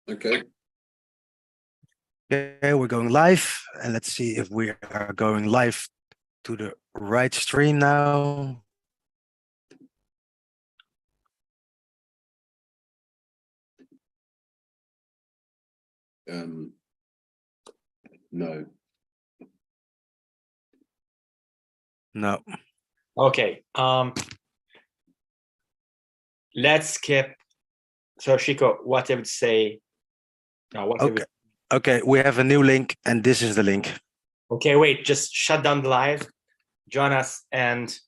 Okay. Okay, we're going live, and let's see if we are going live to the right stream now. No. No. Okay. Let's skip. So Chico, what I would say. No, what I would- Okay, we have a new link, and this is the link. Okay, wait, just shut down the live, join us, and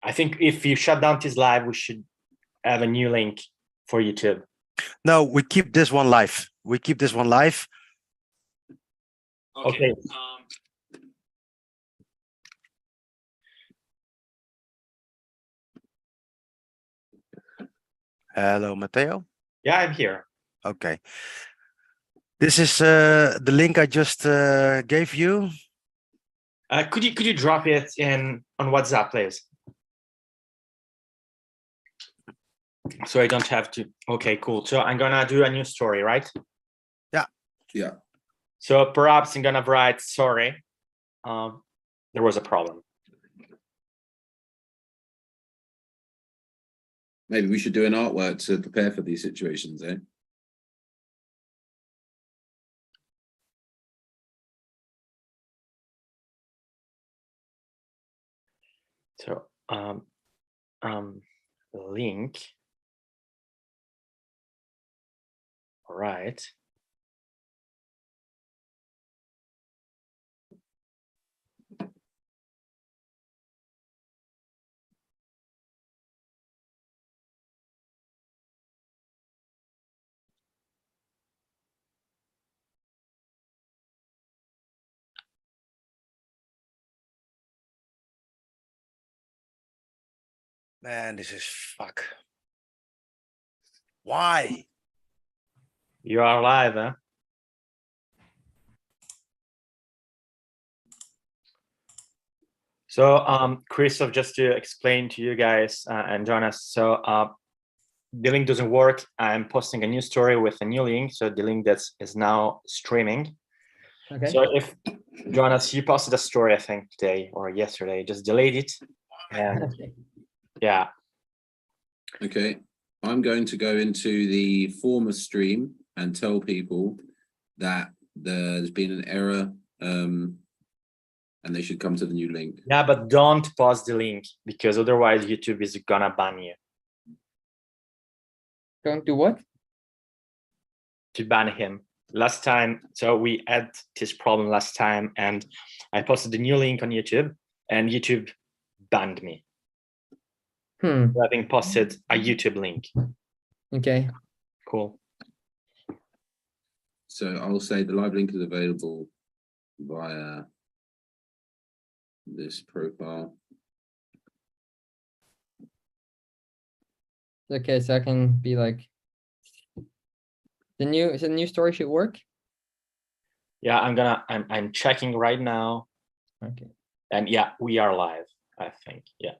I think if you shut down this live, we should have a new link for YouTube. No, we keep this one live. We keep this one live. Okay. Hello, Matteo. Yeah, I'm here. Okay. This is the link I just gave you. Could you drop it in on WhatsApp, please? So I don't have to. Okay, cool. So I'm gonna do a new story, right? Yeah. Yeah. So perhaps I'm gonna write sorry. There was a problem. Maybe we should do an artwork to prepare for these situations, eh? So link. All right. Man, this is fuck. Why? You are live, huh? So Christoph, just to explain to you guys and join us. So the link doesn't work. I'm posting a new story with a new link. So the link that is now streaming. Okay. So if Jonas, you posted a story, I think today or yesterday, just delete it. And Okay. yeah. Okay. I'm going to go into the former stream and tell people that there's been an error and they should come to the new link. Yeah, but don't post the link because otherwise YouTube is gonna ban you. Going to what? To ban him. Last time, so we had this problem last time, and I posted the new link on YouTube, and YouTube banned me. Hmm. So I think posted a YouTube link. Okay. Cool. So I'll say the live link is available via this profile. Okay, so I can be like the new story should work. Yeah, I'm checking right now, Okay. and yeah, we are live, I think. Yeah.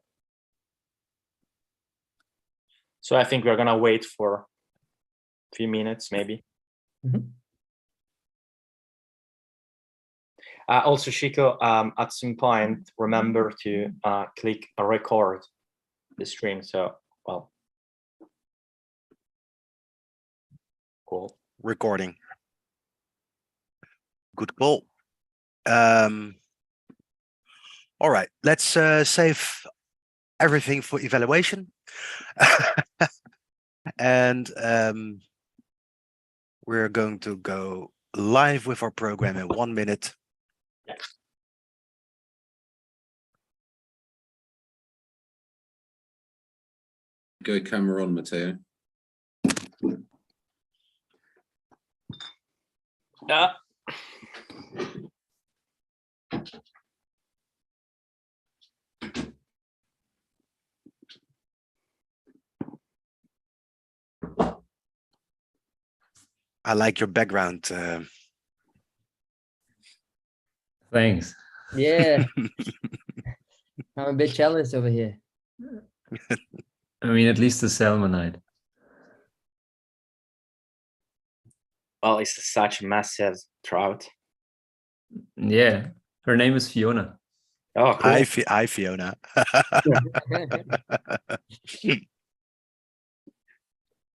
So I think we're gonna wait for a few minutes, maybe. Mhm. Also, Chico, at some point, remember to click record the stream. So, well, cool. Recording. Good call. All right, let's save everything for evaluation. And we're going to go live with our program in 1 minute. Yeah. Go camera on, Matteo. Yeah. I like your background. Thanks. Yeah. I'm a bit jealous over here. I mean, at least the salmonite. Well, it's such a massive trout. Yeah, her name is Fiona. Oh, cool. Hi, Fiona.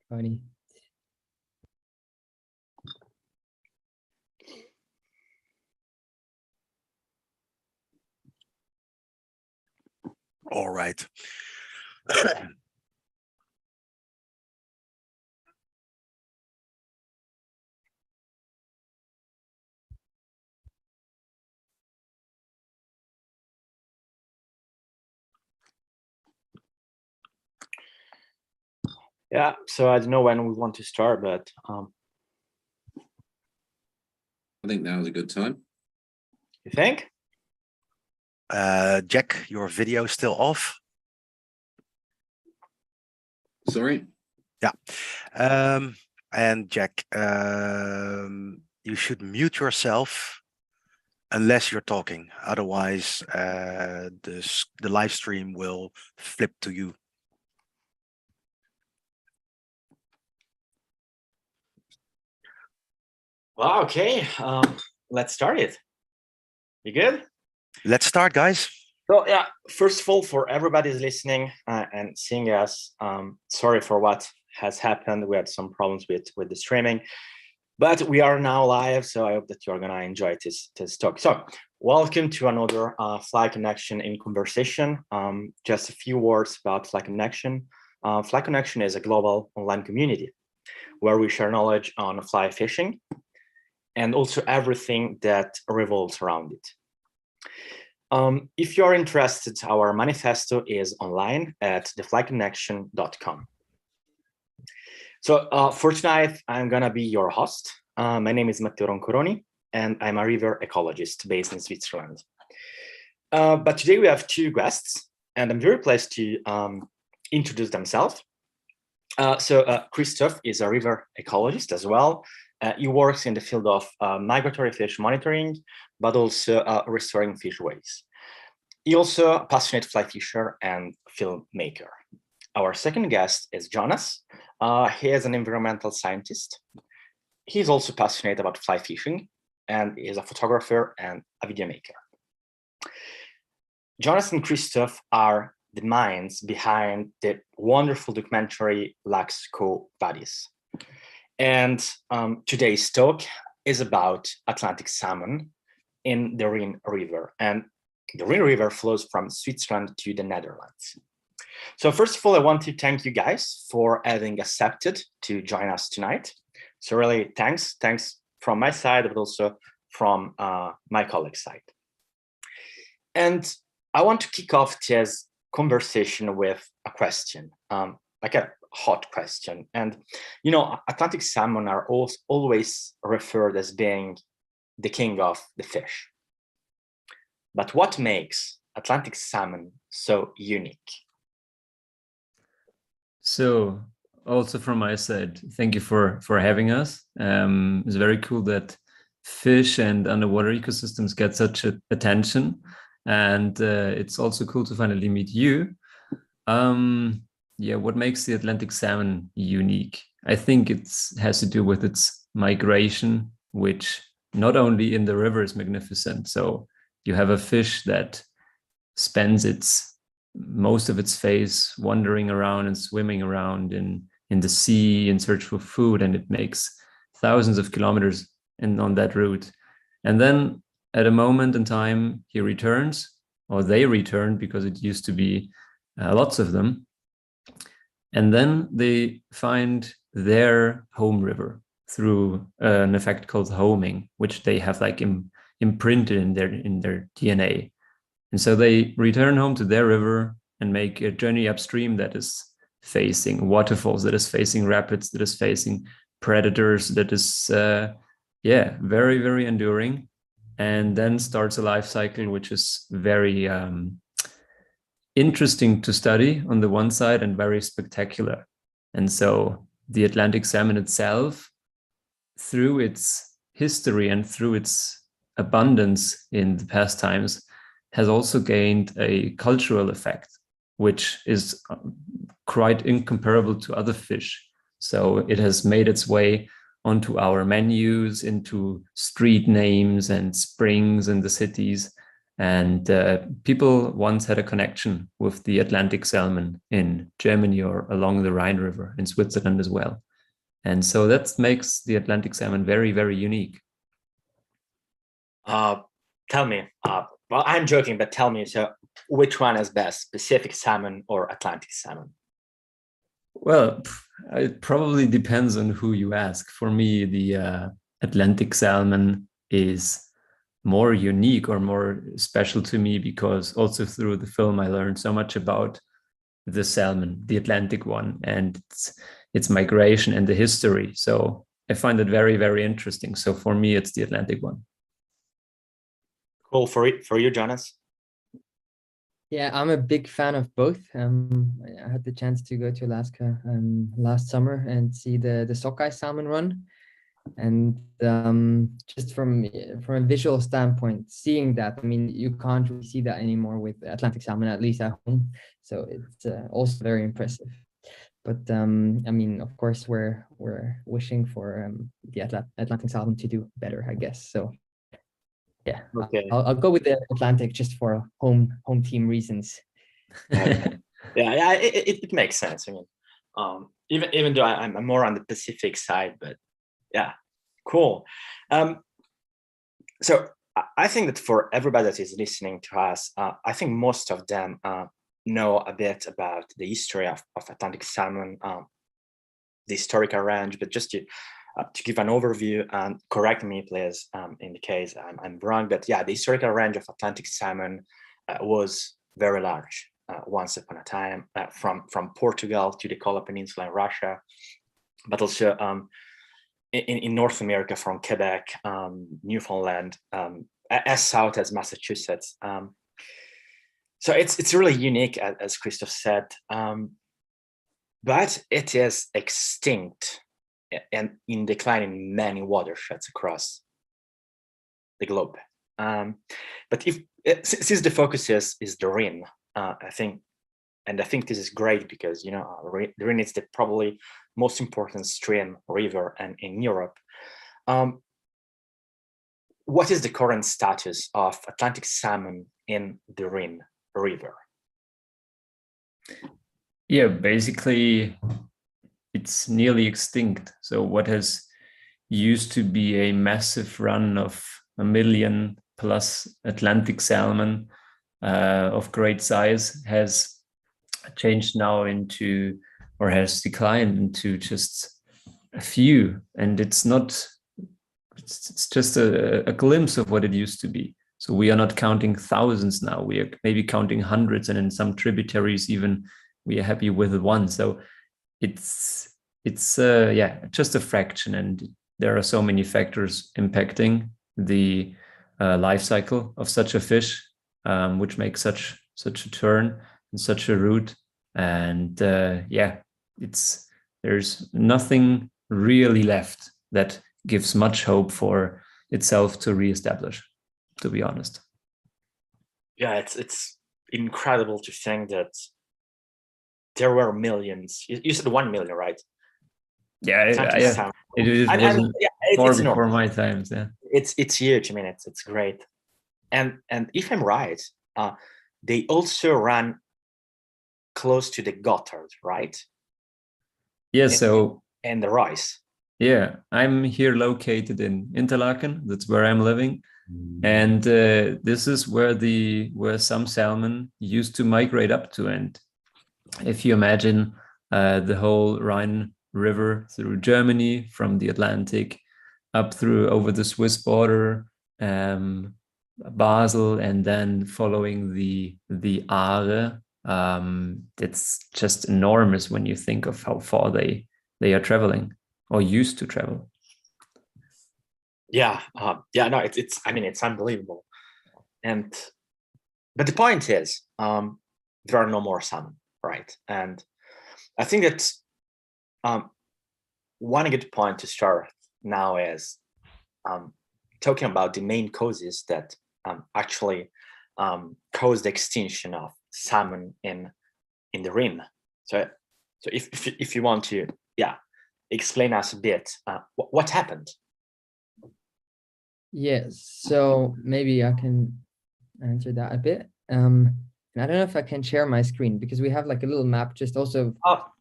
Funny. All right. Yeah, so I don't know when we want to start, but I think now is a good time. you think? Jack, your video is still off. Sorry. And Jack, you should mute yourself unless you're talking. Otherwise, the live stream will flip to you. Well, okay. Let's start it. You good? Let's start, guys. So yeah, first of all, for everybody who's listening and seeing us, sorry for what has happened. We had some problems with the streaming, but we are now live. So I hope that you're gonna enjoy this talk. So welcome to another Fly Connection in Conversation. Just a few words about Fly Connection. Fly Connection is a global online community where we share knowledge on fly fishing and also everything that revolves around it. If you're interested, our manifesto is online at theflyconnection.com. So for tonight, I'm gonna be your host. My name is Matteo Roncoroni, and I'm a river ecologist based in Switzerland. But today we have two guests, and I'm very pleased to introduce themselves. So Christoph is a river ecologist as well. He works in the field of migratory fish monitoring, but also restoring fishways. He also a passionate fly fisher and filmmaker. Our second guest is Jonas. He is an environmental scientist. He's also passionate about fly fishing and is a photographer and a video maker. Jonas and Christoph are the minds behind the wonderful documentary Laxco Buddies. And today's talk is about Atlantic salmon in the Rhine River. And the Rhine River flows from Switzerland to the Netherlands. So first of all, I want to thank you guys for having accepted to join us tonight. So really, thanks from my side, but also from my colleague's side. And I want to kick off this conversation with a question, like a hot question. And, you know, Atlantic salmon are always referred as being the king of the fish. But what makes Atlantic salmon so unique? So also from my side, thank you for having us. It's very cool that fish and underwater ecosystems get such attention. And it's also cool to finally meet you. Yeah, what makes the Atlantic salmon unique? I think it has to do with its migration, which not only in the river is magnificent. So you have a fish that spends most of its phase wandering around and swimming around in the sea in search for food, and it makes thousands of kilometers on that route. And then at a moment in time, he returns, or they return, because it used to be lots of them. And then they find their home river through an effect called homing, which they have like imprinted in their DNA. And so they return home to their river and make a journey upstream that is facing waterfalls, that is facing rapids, that is facing predators, that is, very, very enduring. And then starts a life cycle, which is very interesting to study on the one side and very spectacular. And so the Atlantic salmon itself, through its history and through its abundance in the past times, has also gained a cultural effect, which is quite incomparable to other fish. So it has made its way onto our menus, into street names and springs in the cities. And people once had a connection with the Atlantic salmon in Germany or along the Rhine River in Switzerland as well. And so that makes the Atlantic salmon very, very unique. Tell me, well, I'm joking, but tell me, so which one is best, Pacific salmon or Atlantic salmon? Well, it probably depends on who you ask. For me, the Atlantic salmon is more unique or more special to me because also through the film I learned so much about the salmon, the Atlantic one, and its migration and the history. So I find it very, very interesting. So for me, it's the Atlantic one. Cool. For you, Jonas? Yeah, I'm a big fan of both. I had the chance to go to Alaska last summer and see the sockeye salmon run. And just from a visual standpoint, seeing that, I mean, you can't really see that anymore with Atlantic salmon, at least at home. So it's also very impressive. But I mean, of course, we're wishing for the Atlantic salmon to do better, I guess. So yeah, Okay. I'll go with the Atlantic just for home team reasons. Okay. Yeah, it makes sense. I mean, even though I'm more on the Pacific side, but yeah, cool. So I think that for everybody that is listening to us, I think most of them know a bit about the history of Atlantic salmon, the historical range, but just to give an overview, and correct me please in the case I'm wrong, but yeah, the historical range of Atlantic salmon was very large once upon a time, from Portugal to the Kola Peninsula in Russia, but also in North America from Quebec, Newfoundland, as south as Massachusetts. So it's really unique, as Christoph said, but it is extinct and in decline in many watersheds across the globe. But since the focus is the Rhine, I think this is great because, you know, the Rhine is the probably most important stream, river, and in Europe. What is the current status of Atlantic salmon in the Rhine River? Yeah, basically it's nearly extinct. So what has used to be a massive run of 1 million plus Atlantic salmon of great size has changed now into, or has declined into, just a few. And it's just a glimpse of what it used to be. So we are not counting thousands now. We are maybe counting hundreds, and in some tributaries even we are happy with one. So it's yeah, just a fraction, and there are so many factors impacting the life cycle of such a fish, which makes such a turn and such a route. And yeah, there's nothing really left that gives much hope for itself to reestablish, to be honest. Yeah, it's incredible to think that there were millions. You said 1 million, right? Yeah, it wasn't far before my times. Yeah, it's huge. I mean, it's great. And if I'm right, they also ran close to the Gotthard, right? Yeah. And the Rice. Yeah, I'm here located in Interlaken. That's where I'm living. And this is where some salmon used to migrate up to. And if you imagine the whole Rhine River through Germany, from the Atlantic up through over the Swiss border, Basel, and then following the Aare, it's just enormous when you think of how far they are traveling or used to travel. Yeah, no, it's I mean, it's unbelievable. But the point is, there are no more salmon, right? And I think that one good point to start now is talking about the main causes that actually caused the extinction of salmon in the Rhine. So if you want to, yeah, explain us a bit what happened? Yes, so maybe I can answer that a bit. And I don't know if I can share my screen because we have like a little map just also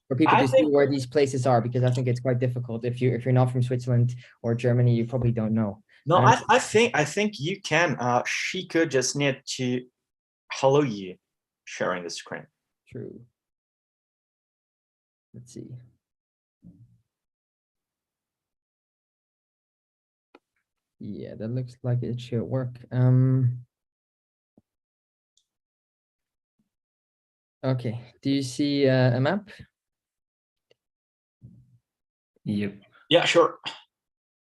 for people to see where these places are, because I think it's quite difficult if you're not from Switzerland or Germany, you probably don't know. No, I think you can. She could just need to hello you sharing the screen. True. Let's see. Yeah, that looks like it should work. Okay, do you see a map? Yep. Yeah, sure.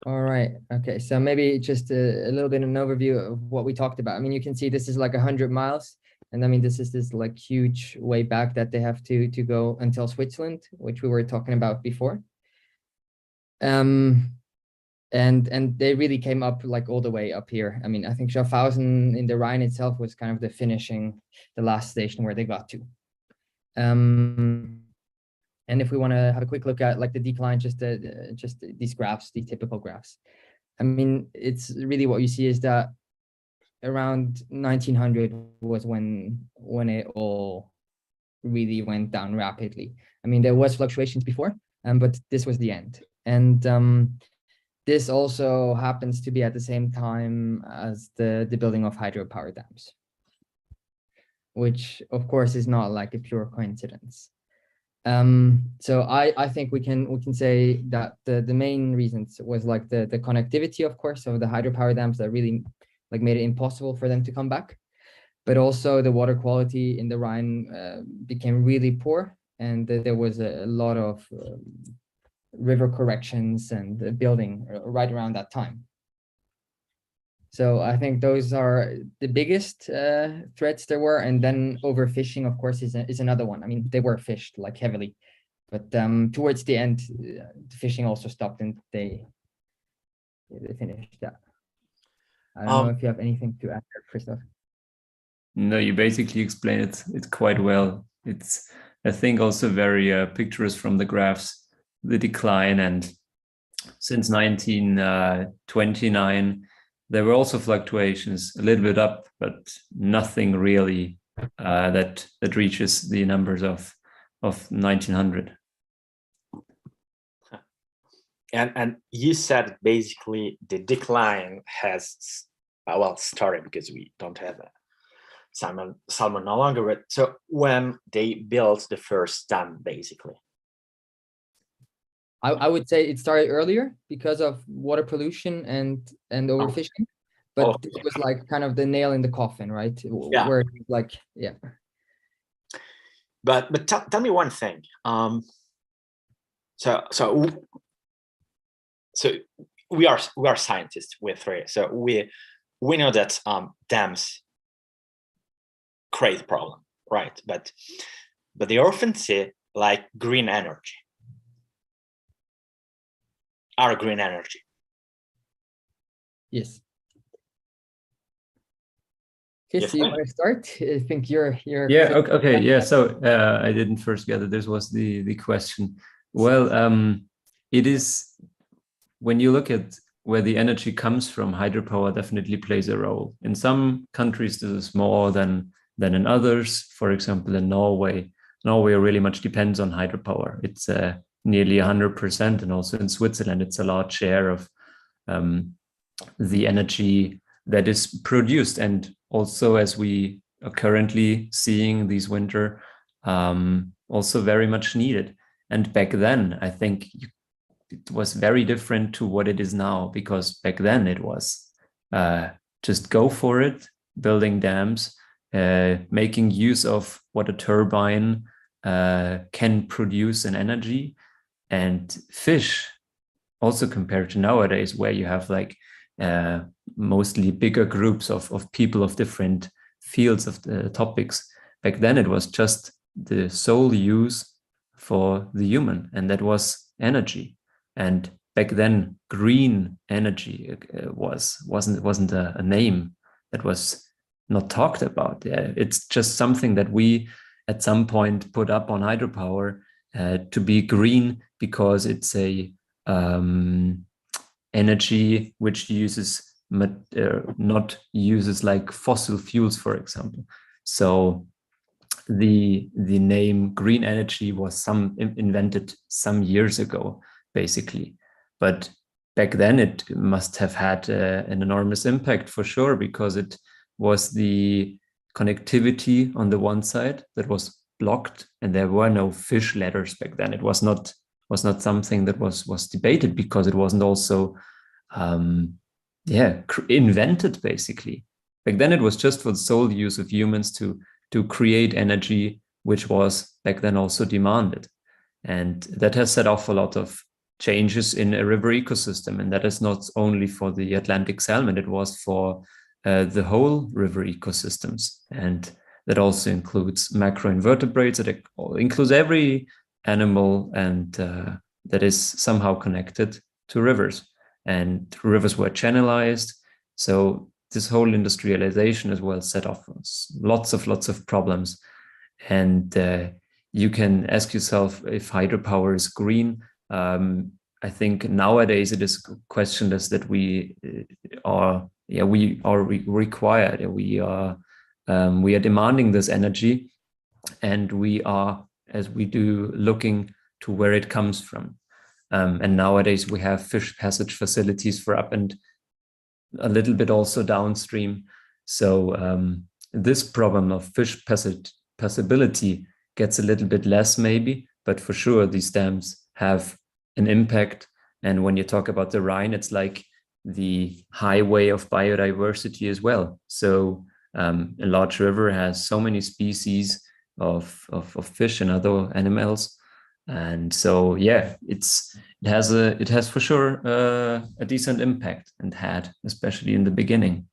All right. Okay. So maybe just a little bit of an overview of what we talked about. I mean, you can see this is like 100 miles. And I mean, this is this like huge way back that they have to go until Switzerland, which we were talking about before. And they really came up like all the way up here. I mean, I think Schaffhausen in the Rhine itself was kind of the last station where they got to. And if we want to have a quick look at like the decline, just these graphs, these typical graphs. I mean, it's really what you see is that around 1900 was when it all really went down rapidly. I mean, there was fluctuations before, but this was the end. And this also happens to be at the same time as the building of hydropower dams, which of course is not like a pure coincidence. So I think we can say that the main reasons was like the connectivity, of course, of the hydropower dams that really like made it impossible for them to come back, but also the water quality in the Rhine became really poor, and there was a lot of river corrections and building right around that time. So I think those are the biggest threats there were, and then overfishing, of course, is another one. I mean, they were fished like heavily, but towards the end, the fishing also stopped, and they finished that. I don't know if you have anything to add there, Christoph. No, you basically explained it quite well. It's, I think, also very picturesque from the graphs, the decline, and since 1929. There were also fluctuations, a little bit up, but nothing really that reaches the numbers of 1900. And you said basically the decline has started because we don't have a salmon no longer. So when they built the first dam, basically. I would say it started earlier because of water pollution and overfishing, but it was like kind of the nail in the coffin, right? Yeah. Where like, yeah. But tell me one thing. So we are scientists, we're three. So we know that dams create problem, right? But they often say like green energy. Our green energy. Yes. Okay, so you want to start? I think you're yeah. Okay. Yeah. So I didn't first gather this was the question. Well, it is when you look at where the energy comes from, hydropower definitely plays a role. In some countries, this is more than in others. For example, in Norway really much depends on hydropower. It's nearly 100%, and also in Switzerland, it's a large share of the energy that is produced, and also as we are currently seeing this winter, also very much needed. And back then, I think it was very different to what it is now, because back then it was just go for it, building dams, making use of what a turbine can produce in energy, and fish. Also compared to nowadays, where you have like mostly bigger groups of people of different fields of the topics. Back then it was just the sole use for the human, and that was energy. And back then green energy wasn't a name that was not talked about. It's just something that we at some point put up on hydropower to be green, because it's a energy which uses not uses like fossil fuels, for example. So the name green energy was invented some years ago, basically. But back then it must have had an enormous impact for sure, because it was the connectivity on the one side that was blocked, and there were no fish ladders back then. It was not something that was debated, because it wasn't also invented, basically. Back then it was just for the sole use of humans to create energy, which was back then also demanded. And that has set off a lot of changes in a river ecosystem. And that is not only for the Atlantic salmon, it was for the whole river ecosystems. And that also includes macroinvertebrates, that includes every animal and that is somehow connected to rivers. And rivers were channelized. So this whole industrialization as well set off lots of problems. And you can ask yourself if hydropower is green. I think nowadays it is questionless that we are required. We are demanding this energy, and we are, as we do, looking to where it comes from. And nowadays we have fish passage facilities for up and a little bit also downstream. So this problem of fish passability gets a little bit less maybe, but for sure these dams have an impact. And when you talk about the Rhine, it's like the highway of biodiversity as well. So a large river has so many species of fish and other animals. And so, yeah, it has for sure a decent impact, and had, especially in the beginning.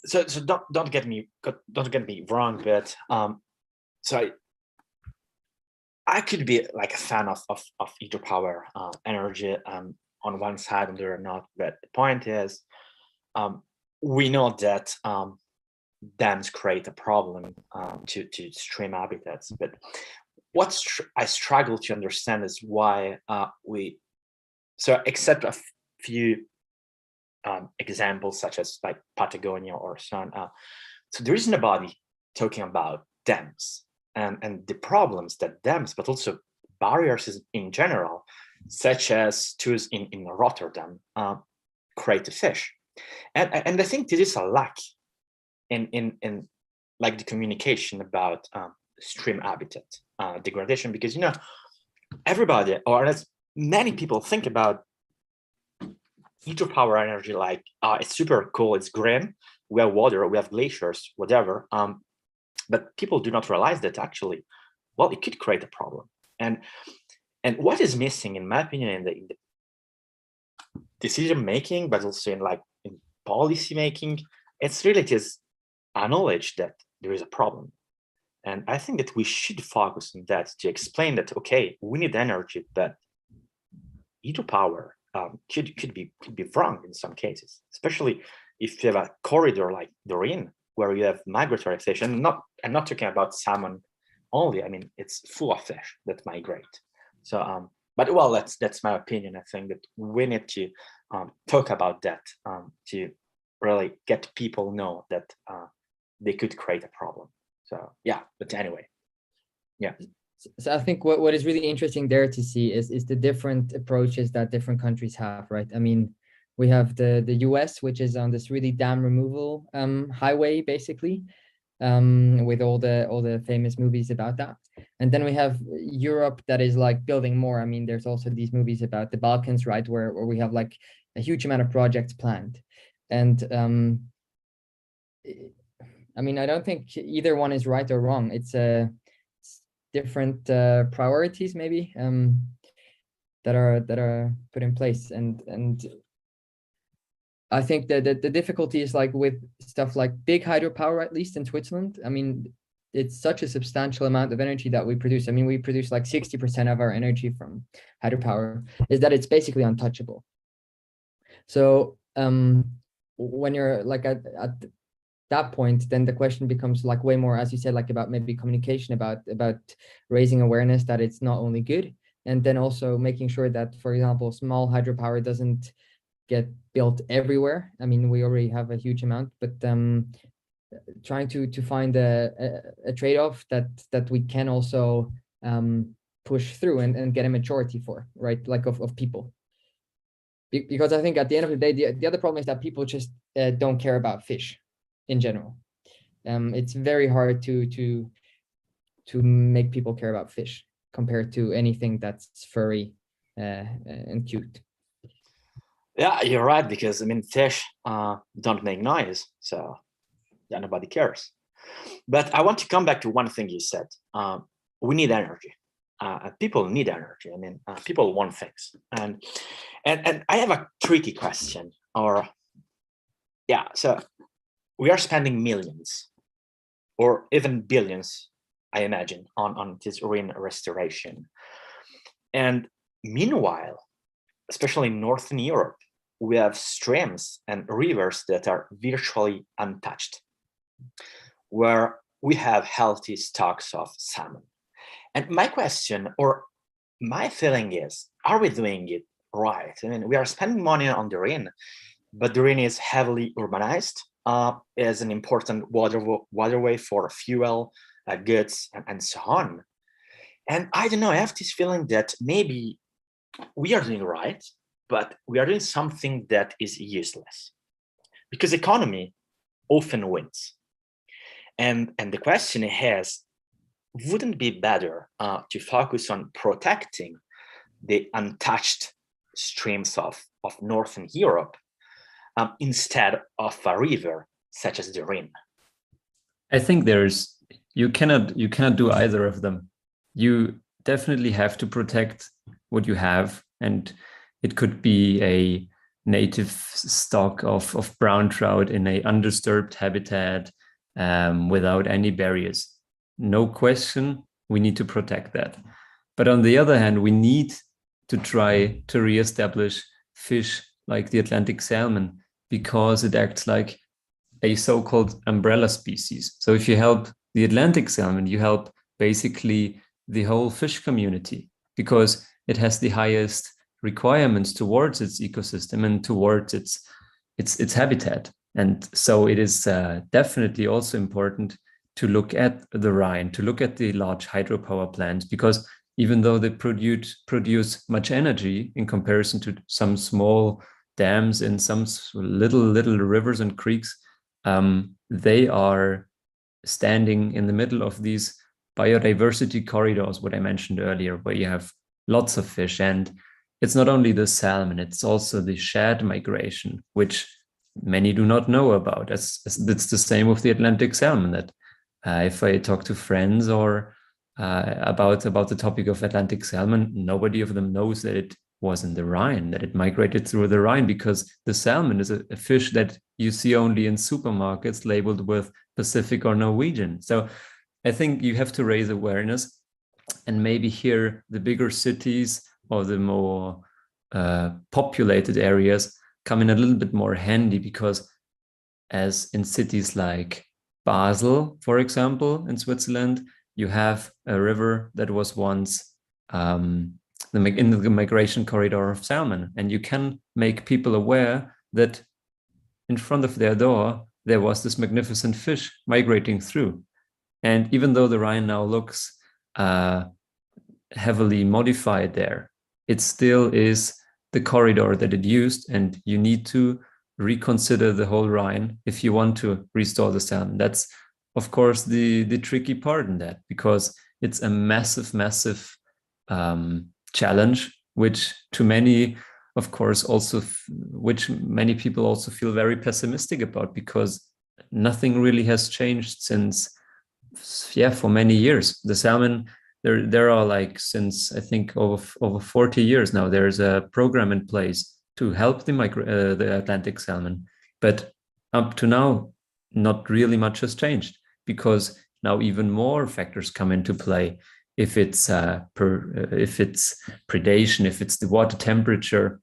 So don't get me wrong, but so I could be like a fan of hydropower energy on one side, and there are not. But the point is, we know that dams create a problem to stream habitats. But what I struggle to understand is why except a few examples such as like Patagonia or so on, so there is nobody talking about dams and the problems that dams, but also barriers in general, such as those in Rotterdam, create to fish. And I think this is a lack in like the communication about stream habitat degradation, because everybody, or as many people, think about hydropower energy like it's super cool, it's green, we have water, we have glaciers, whatever. But people do not realize that actually, well, it could create a problem. And what is missing, in my opinion, in the decision making, but also in policy making, it's really just acknowledge that there is a problem. And I think that we should focus on that to explain that, okay, we need energy, but hydropower could be wrong in some cases, especially if you have a corridor like the Rhine, where you have migratory fish. And I'm not talking about salmon only. I mean, it's full of fish that migrate. So, but well, that's my opinion. I think that we need to talk about that to really get people know that they could create a problem. So yeah, but anyway, yeah. So I think what is really interesting there to see is the different approaches that different countries have, right? I mean, we have the US, which is on this really dam removal highway, basically, with all the famous movies about that. And then we have Europe that is like building more. I mean, there's also these movies about the Balkans, right, where we have like a huge amount of projects planned. And I mean, I don't think either one is right or wrong. It's different priorities maybe that are put in place. And I think that the difficulty is like with stuff like big hydropower, at least in Switzerland. I mean, it's such a substantial amount of energy that we produce. I mean, we produce like 60% of our energy from hydropower, is that it's basically untouchable. So when you're like at that point, then the question becomes like way more, as you said, like about maybe communication, about raising awareness that it's not only good, and then also making sure that, for example, small hydropower doesn't get built everywhere. I mean, we already have a huge amount, but trying to find a trade-off that we can also push through and get a majority for, right? Like of people. Because I think at the end of the day, the other problem is that people just don't care about fish in general. It's very hard to make people care about fish compared to anything that's furry and cute. Yeah, you're right, because I mean, fish don't make noise, so yeah, nobody cares. But I want to come back to one thing you said. We need energy. People need energy. I mean, people want things, and I have a tricky question. Or yeah, so we are spending millions, or even billions, I imagine, on this marine restoration, and meanwhile, especially in Northern Europe, we have streams and rivers that are virtually untouched, where we have healthy stocks of salmon. And my question, or my feeling is, are we doing it right? I mean, we are spending money on the Rhine, but the Rhine is heavily urbanized, is an important waterway for fuel, goods, and so on. And I don't know, I have this feeling that maybe we are doing right, but we are doing something that is useless, because economy often wins. And the question is, wouldn't it be better to focus on protecting the untouched streams of Northern Europe instead of a river such as the Rhine? I think you cannot do either of them. You definitely have to protect what you have, and it could be a native stock of brown trout in a undisturbed habitat without any barriers. No question, we need to protect that. But on the other hand, we need to try to reestablish fish like the Atlantic salmon, because it acts like a so-called umbrella species. So if you help the Atlantic salmon, you help basically the whole fish community, because it has the highest requirements towards its ecosystem and towards its habitat. And so it is definitely also important to look at the Rhine, to look at the large hydropower plants, because even though they produce much energy in comparison to some small dams in some little rivers and creeks, they are standing in the middle of these biodiversity corridors, what I mentioned earlier, where you have lots of fish. And it's not only the salmon, it's also the shad migration, which many do not know about. It's the same with the Atlantic salmon, that if I talk to friends or about the topic of Atlantic salmon, nobody of them knows that it was in the Rhine, that it migrated through the Rhine, because the salmon is a fish that you see only in supermarkets labeled with Pacific or Norwegian. So I think you have to raise awareness, and maybe here the bigger cities or the more populated areas come in a little bit more handy, because as in cities like Basel, for example, in Switzerland, you have a river that was once in the migration corridor of salmon, and you can make people aware that in front of their door there was this magnificent fish migrating through. And even though the Rhine now looks heavily modified there, it still is the corridor that it used, and you need to reconsider the whole Rhine if you want to restore the salmon. That's, of course, the tricky part in that, because it's a massive challenge, which to many, of course, also which many people also feel very pessimistic about, because nothing really has changed since, for many years. The salmon, there are like, since I think over 40 years now, there's a program in place to help the Atlantic salmon, but up to now, not really much has changed, because now even more factors come into play. If it's predation, if it's the water temperature.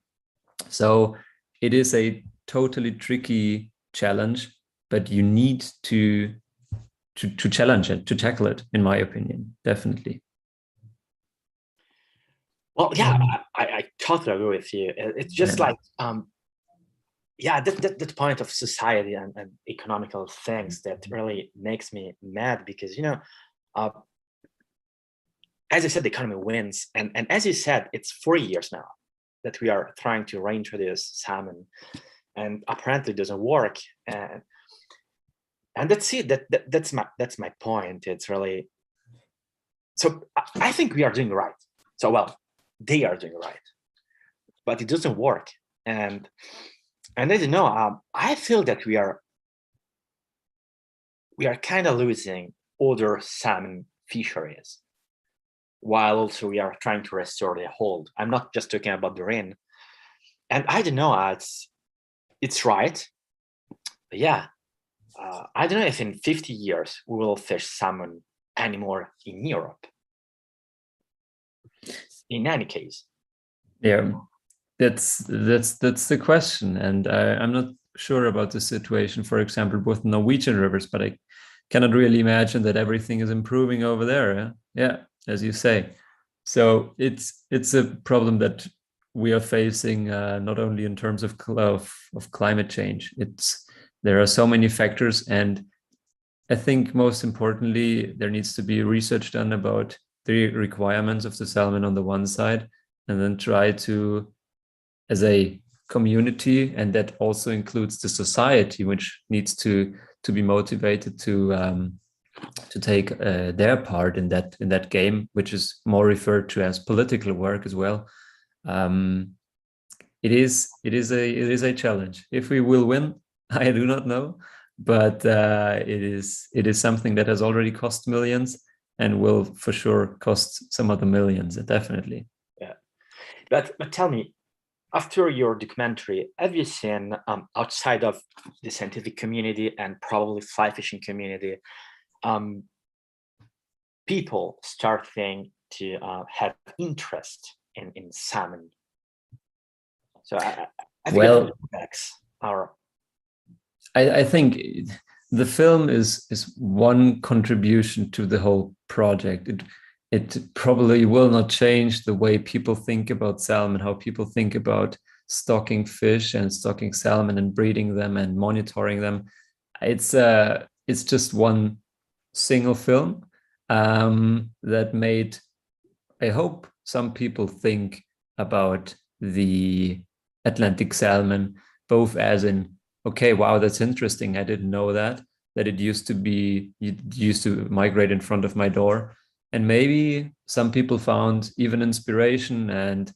So it is a totally tricky challenge, but you need to challenge it, to tackle it, in my opinion, definitely. Well, yeah, I totally agree with you. It's just Yeah. like, yeah, that point of society and economical things that really makes me mad because, as I said, the economy wins. And as you said, it's 4 years now that we are trying to reintroduce salmon, and apparently it doesn't work. And that's it. That's my point. It's really, so I think we are doing right. So, well, they are doing right, but it doesn't work. And I don't know. I feel that we are kind of losing other salmon fisheries, while also we are trying to restore the hold. I'm not just talking about the Rin. And I don't know. It's right. But yeah, I don't know if in 50 years we will fish salmon anymore in Europe. In any case. Yeah, that's the question, and I'm not sure about the situation, for example, with Norwegian rivers, but I cannot really imagine that everything is improving over there. Yeah, as you say. So it's a problem that we are facing, not only in terms of climate change. There are so many factors, and I think most importantly, there needs to be research done about the requirements of the salmon on the one side, and then try to, as a community, and that also includes the society, which needs to be motivated to take their part in that game, which is more referred to as political work as well. It is a challenge. If we will win, I do not know, but it is something that has already cost millions and will for sure cost some other millions, definitely. Yeah, but tell me, after your documentary, have you seen outside of the scientific community and probably fly fishing community, people starting to have interest in salmon? So I think I think the film is one contribution to the whole project. It probably will not change the way people think about salmon, how people think about stocking fish and stocking salmon and breeding them and monitoring them. It's just one single film that made, I hope, some people think about the Atlantic salmon, both as in, okay, wow, that's interesting. I didn't know that it used to migrate in front of my door. And maybe some people found even inspiration and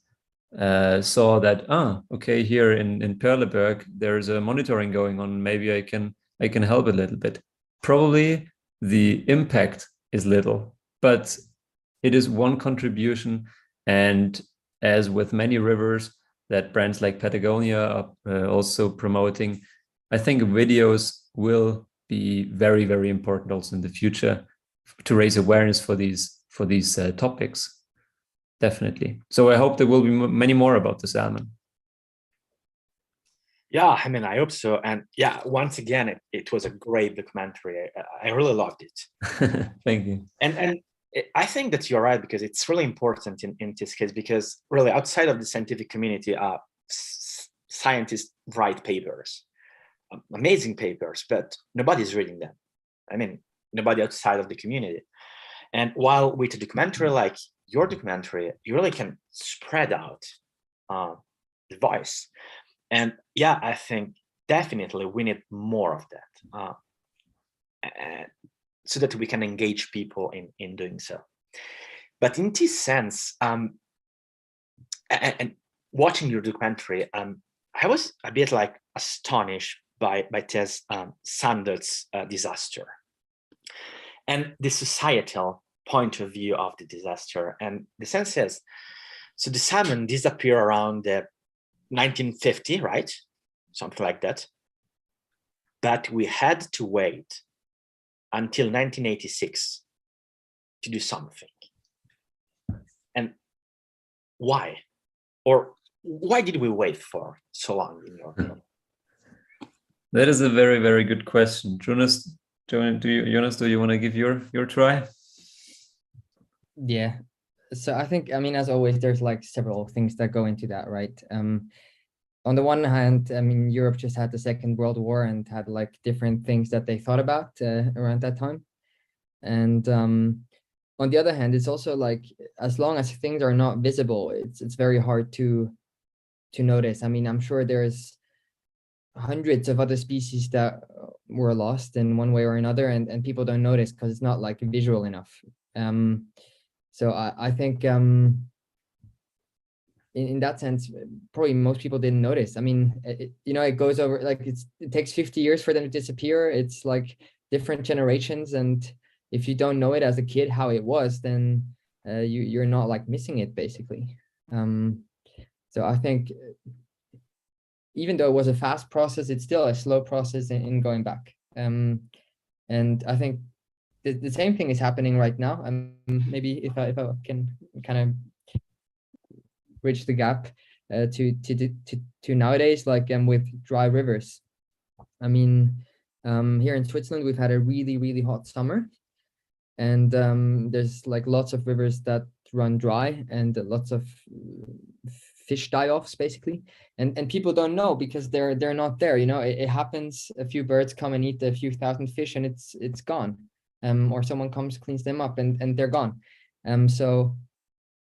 saw that, okay, here in Perleberg, there's a monitoring going on. Maybe I can help a little bit. Probably the impact is little, but it is one contribution. And as with many rivers that brands like Patagonia are also promoting, I think videos will be very, very important also in the future to raise awareness for these topics. Definitely. So I hope there will be many more about the salmon. Yeah, I mean, I hope so. And yeah, once again, it was a great documentary. I really loved it. Thank you. And I think that you're right, because it's really important in this case, because really outside of the scientific community, scientists write papers, amazing papers, but nobody's reading them. I mean, nobody outside of the community. And while with a documentary like your documentary, you really can spread out the voice. And yeah, I think definitely we need more of that, so that we can engage people in doing so. But in this sense, and watching your documentary, I was a bit like astonished by this Sanders disaster and the societal point of view of the disaster. And the sense is, so the salmon disappeared around 1950, right? Something like that. But we had to wait until 1986 to do something. And why? Or why did we wait for so long in your opinion? That is a very, very good question. Jonas, do you want to give your try? Yeah, So I think, I mean, as always, there's like several things that go into that, right? On the one hand, I mean, Europe just had the Second World War and had like different things that they thought about around that time. And on the other hand, it's also like, as long as things are not visible, it's very hard to notice. I mean, I'm sure there's hundreds of other species that were lost in one way or another, and people don't notice because it's not like visual enough. So I think in that sense, probably most people didn't notice. I mean, you know, it goes over, like it takes 50 years for them to disappear. It's like different generations, and if you don't know it as a kid how it was, then you're not like missing it basically. So I think even though it was a fast process, it's still a slow process in going back. And I think the same thing is happening right now. Maybe if I can kind of bridge the gap to nowadays, like with dry rivers. I mean, here in Switzerland, we've had a really hot summer, and there's like lots of rivers that run dry, and lots of fish die-offs basically, and people don't know because they're not there. You know, it happens. A few birds come and eat a few thousand fish, and it's gone. Or someone comes, cleans them up, and they're gone. So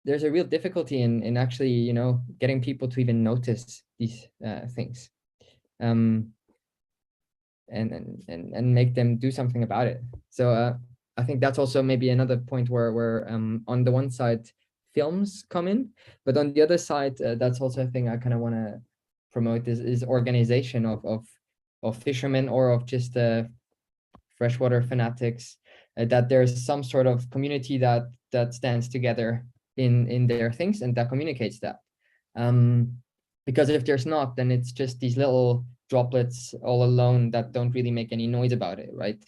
there's a real difficulty in actually, you know, getting people to even notice these things, and make them do something about it. So I think that's also maybe another point where on the one side films come in, but on the other side, that's also a thing I kind of want to promote is organization of fishermen or of just freshwater fanatics, that there's some sort of community that stands together in their things and that communicates that. Because if there's not, then it's just these little droplets all alone that don't really make any noise about it, right?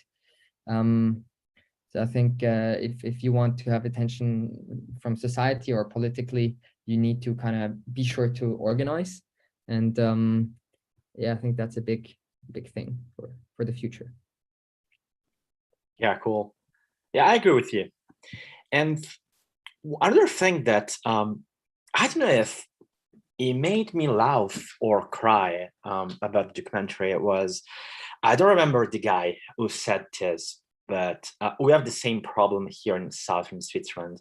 So I think if you want to have attention from society or politically, you need to kind of be sure to organize. And yeah, I think that's a big thing for the future. Yeah, cool. Yeah, I agree with you. And another thing that I don't know if it made me laugh or cry about the documentary, it was, I don't remember the guy who said this, but we have the same problem here in southern Switzerland.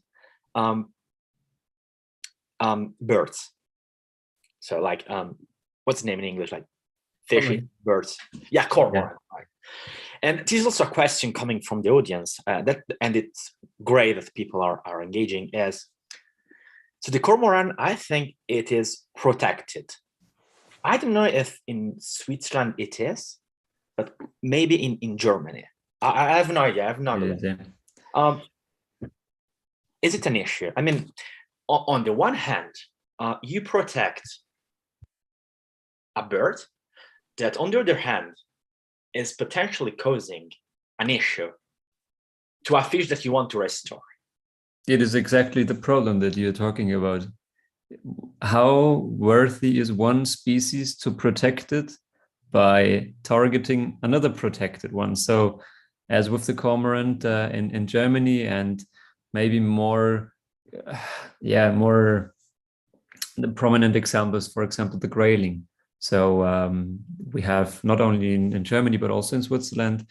Birds. So like, what's the name in English? Like fishing birds. Yeah, cormorant. Yeah. Right. And this is also a question coming from the audience, and it's great that people are engaging, is, so the cormorant, I think it is protected. I don't know if in Switzerland it is, but maybe in Germany. I have no idea. I have no idea. Is it an issue? I mean, on the one hand, you protect a bird that, on the other hand, is potentially causing an issue to a fish that you want to restore. It is exactly the problem that you're talking about. How worthy is one species to protect it by targeting another protected one? So as with the cormorant in Germany, and maybe more the prominent examples, for example, the grayling. So we have not only in Germany, but also in Switzerland,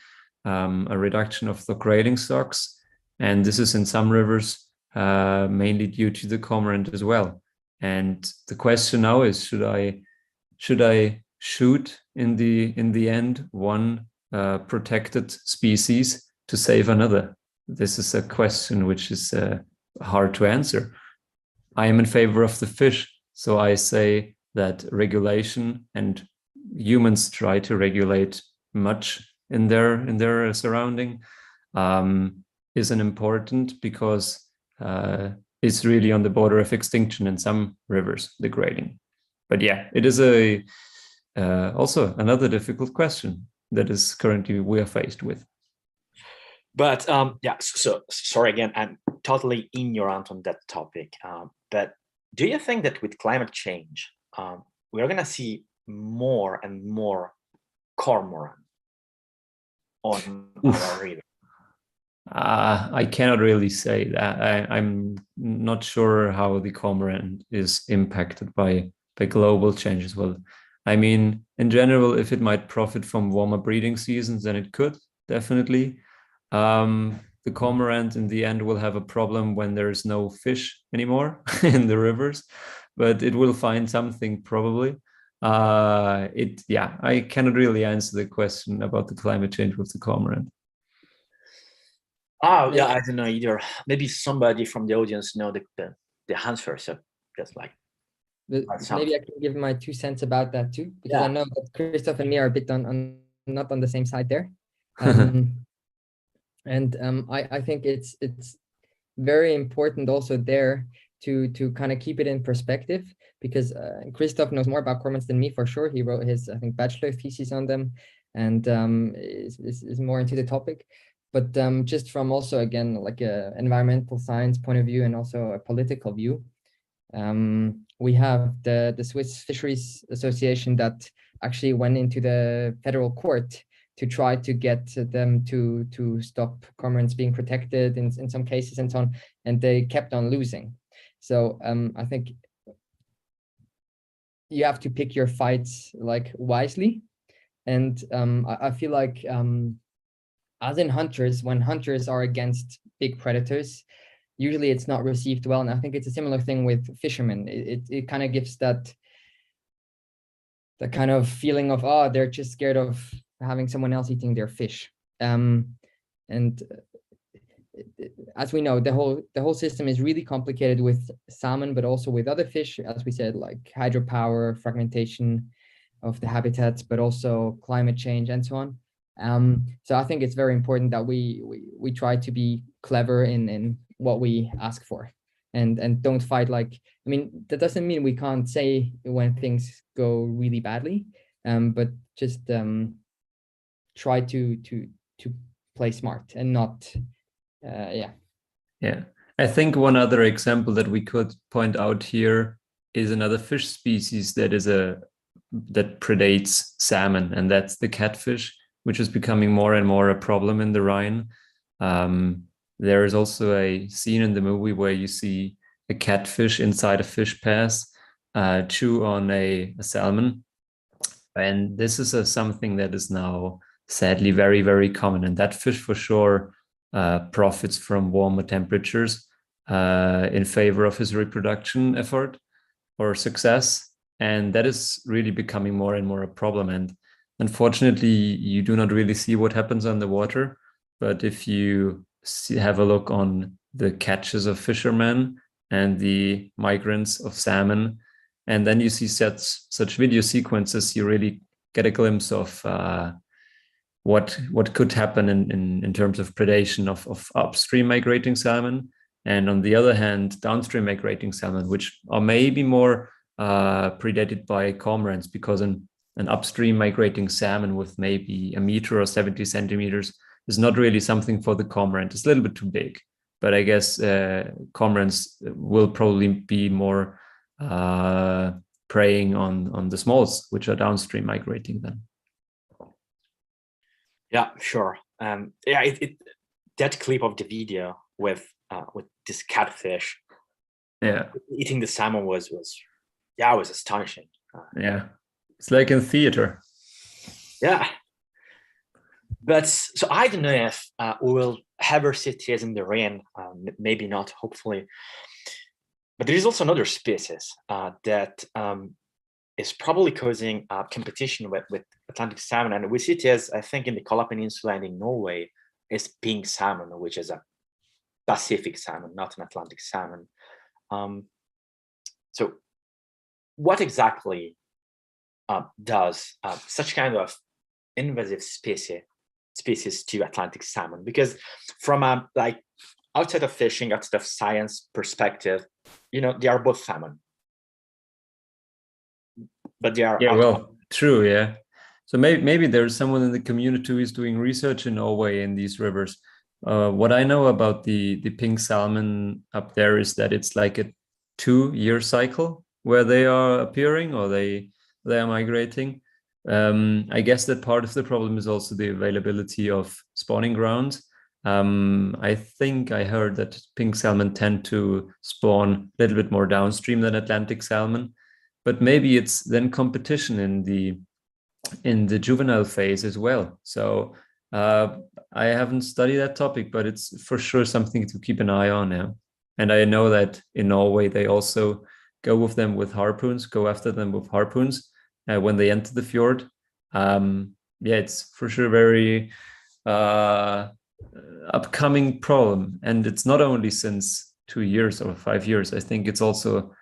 a reduction of the grayling stocks. And this is in some rivers, mainly due to the cormorant as well. And the question now is, should I shoot in the end one protected species to save another? This is a question which is hard to answer. I am in favor of the fish, so I say that regulation, and humans try to regulate much in their surrounding, is an important, because it's really on the border of extinction in some rivers, the grayling. But yeah, it is also another difficult question that is currently we are faced with. But yeah, so sorry again, I'm totally ignorant on that topic. But do you think that with climate change, we're gonna see more and more cormorant on our river? I cannot really say that. I'm not sure how the cormorant is impacted by global changes. Well, I mean, in general, if it might profit from warmer breeding seasons, then it could definitely. The cormorant in the end will have a problem when there is no fish anymore in the rivers, but it will find something probably. I cannot really answer the question about the climate change with the cormorant. Oh, yeah, I don't know either. Maybe somebody from the audience know the answer. So just like, maybe I can give my 2 cents about that too, because I know that Christoph and me are a bit on not on the same side there. I think it's very important also there to kind of keep it in perspective, because Christoph knows more about cormorants than me for sure. He wrote his, I think, bachelor thesis on them, and is more into the topic. But just from also, again, like a environmental science point of view and also a political view, we have the Swiss Fisheries Association that actually went into the federal court to try to get them to stop cormorants being protected in some cases and so on, and they kept on losing. So I think you have to pick your fights like wisely, and I feel like as in hunters, when hunters are against big predators, usually it's not received well. And I think it's a similar thing with fishermen. It kind of gives that kind of feeling of, oh, they're just scared of having someone else eating their fish. As we know, the whole system is really complicated with salmon, but also with other fish, as we said, like hydropower, fragmentation of the habitats, but also climate change and so on. So I think it's very important that we try to be clever in what we ask for, and don't fight. Like, I mean, that doesn't mean we can't say when things go really badly, but just try to play smart and not Yeah, I think one other example that we could point out here is another fish species that predates salmon, and that's the catfish, which is becoming more and more a problem in the Rhine. There is also a scene in the movie where you see a catfish inside a fish pass chew on a salmon. And this is something that is now sadly very, very common. And that fish for sure profits from warmer temperatures in favor of his reproduction effort or success. And that is really becoming more and more a problem. And unfortunately, you do not really see what happens underwater. But if you have a look on the catches of fishermen and the migrants of salmon, and then you see such video sequences, you really get a glimpse of what could happen in terms of predation of upstream migrating salmon, and on the other hand, downstream migrating salmon, which are maybe more predated by cormorants, because an upstream migrating salmon with maybe 1 meter or 70 centimeters is not really something for the cormorant. It's a little bit too big, but I guess cormorants will probably be more preying on the smalls, which are downstream migrating then. Yeah, sure. That clip of the video with this catfish, eating the salmon was astonishing. It's like in theater. Yeah, but so I don't know if we will ever see it in the rain. Maybe not, hopefully. But there is also another species that is probably causing competition with Atlantic salmon, and we see it as, I think, in the Kola Peninsula and in Norway, is pink salmon, which is a Pacific salmon, not an Atlantic salmon. So, what exactly does such kind of invasive species to Atlantic salmon? Because from a outside of fishing, outside of science perspective, they are both salmon, but they are true, yeah. So maybe there's someone in the community who is doing research in Norway in these rivers. What I know about the pink salmon up there is that it's like a 2-year cycle where they are appearing or they are migrating. I guess that part of the problem is also the availability of spawning grounds. I think I heard that pink salmon tend to spawn a little bit more downstream than Atlantic salmon, but maybe it's then competition in the juvenile phase as well. So I haven't studied that topic, but it's for sure something to keep an eye on now. And I know that in Norway they also go after them with harpoons when they enter the fjord. Yeah, it's for sure very upcoming problem, and it's not only since 2 years or 5 years. I think it's also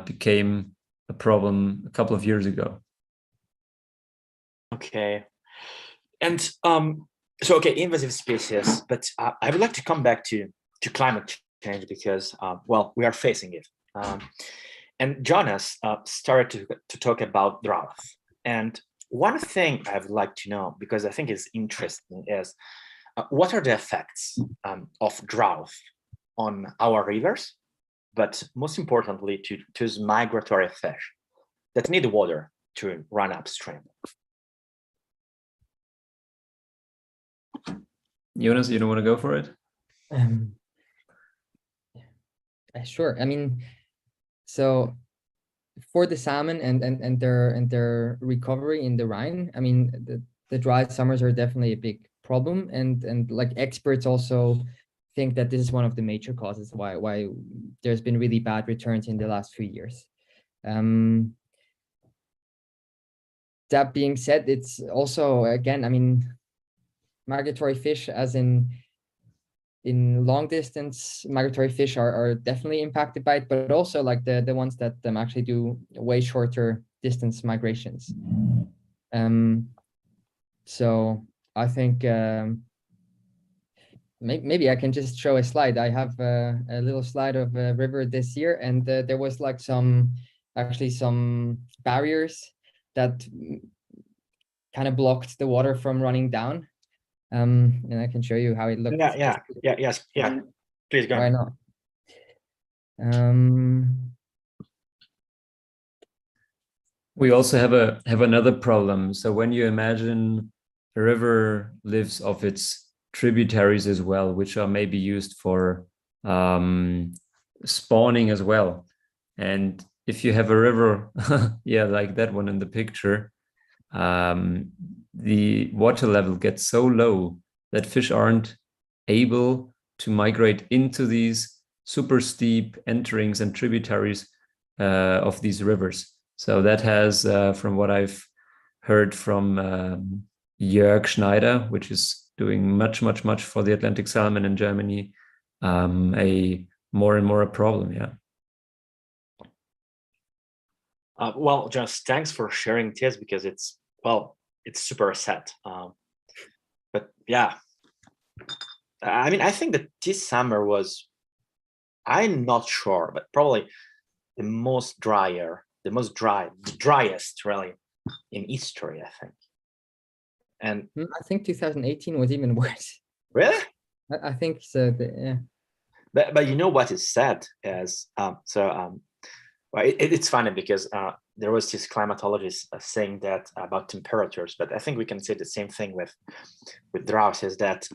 became a problem a couple of years ago. Okay. And so, okay, invasive species, but I would like to come back to climate change because, well, we are facing it. And Jonas started to talk about drought. And one thing I would like to know, because I think it's interesting, is what are the effects of drought on our rivers, but most importantly, to those migratory fish that need water to run upstream? Jonas, you don't want to go for it? Sure. I mean, so for the salmon and their recovery in the Rhine, I mean, the dry summers are definitely a big problem, and like experts also think that this is one of the major causes why there's been really bad returns in the last few years. That being said, it's also, again, I mean, migratory fish, as in long distance migratory fish are definitely impacted by it, but also like the ones that actually do way shorter distance migrations. So I think maybe I can just show a slide. I have a little slide of a river this year, and there was like some barriers that kind of blocked the water from running down. And I can show you how it looks. Yes. Please go Why on. not? We also have another problem. So when you imagine a river lives off its tributaries as well, which are maybe used for spawning as well. And if you have a river, yeah, like that one in the picture, the water level gets so low that fish aren't able to migrate into these super steep enterings and tributaries of these rivers. So that has, from what I've heard from Jörg Schneider, which is doing much for the Atlantic salmon in Germany, a more and more a problem, yeah. Well, just thanks for sharing this, because it's super sad. But yeah, I mean, I think that this summer was, I'm not sure, but probably the driest really in history, I think. And I think 2018 was even worse. really, I think so. Yeah. but you know what is sad is well, it's funny because there was this climatologist saying that about temperatures, but I think we can say the same thing with droughts, is that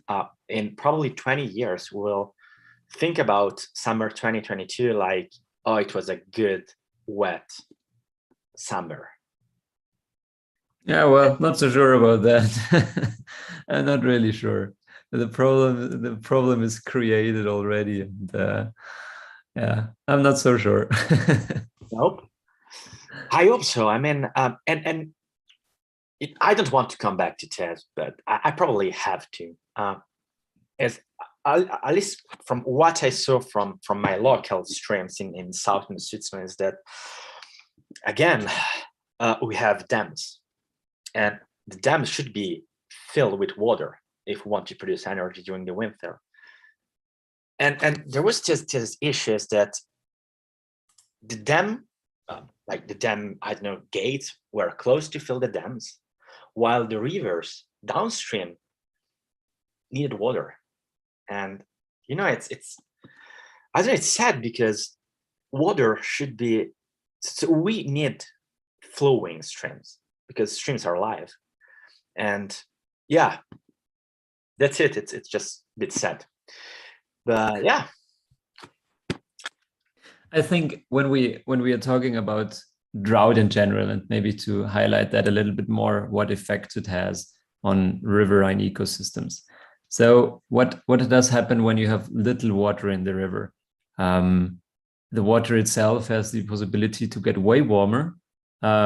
in probably 20 years we'll think about summer 2022 like, oh, it was a good wet summer. Yeah, well, not so sure about that. I'm not really sure. The problem is created already, and yeah, I'm not so sure. Nope. I hope so. I mean, and I don't want to come back to TES, but I probably have to. As at least from what I saw from my local streams in southern Switzerland, is that again we have dams, and the dams should be filled with water if we want to produce energy during the winter. And there was just issues that the dam, like the dam, I don't know, gates were close to fill the dams, while the rivers downstream needed water. And you know, it's I don't know, it's sad because water should be, so we need flowing streams because streams are alive. And yeah, that's it. It's just bit sad. But yeah. I think when we are talking about drought in general, and maybe to highlight that a little bit more, what effects it has on riverine ecosystems. So what does happen when you have little water in the river? The water itself has the possibility to get way warmer,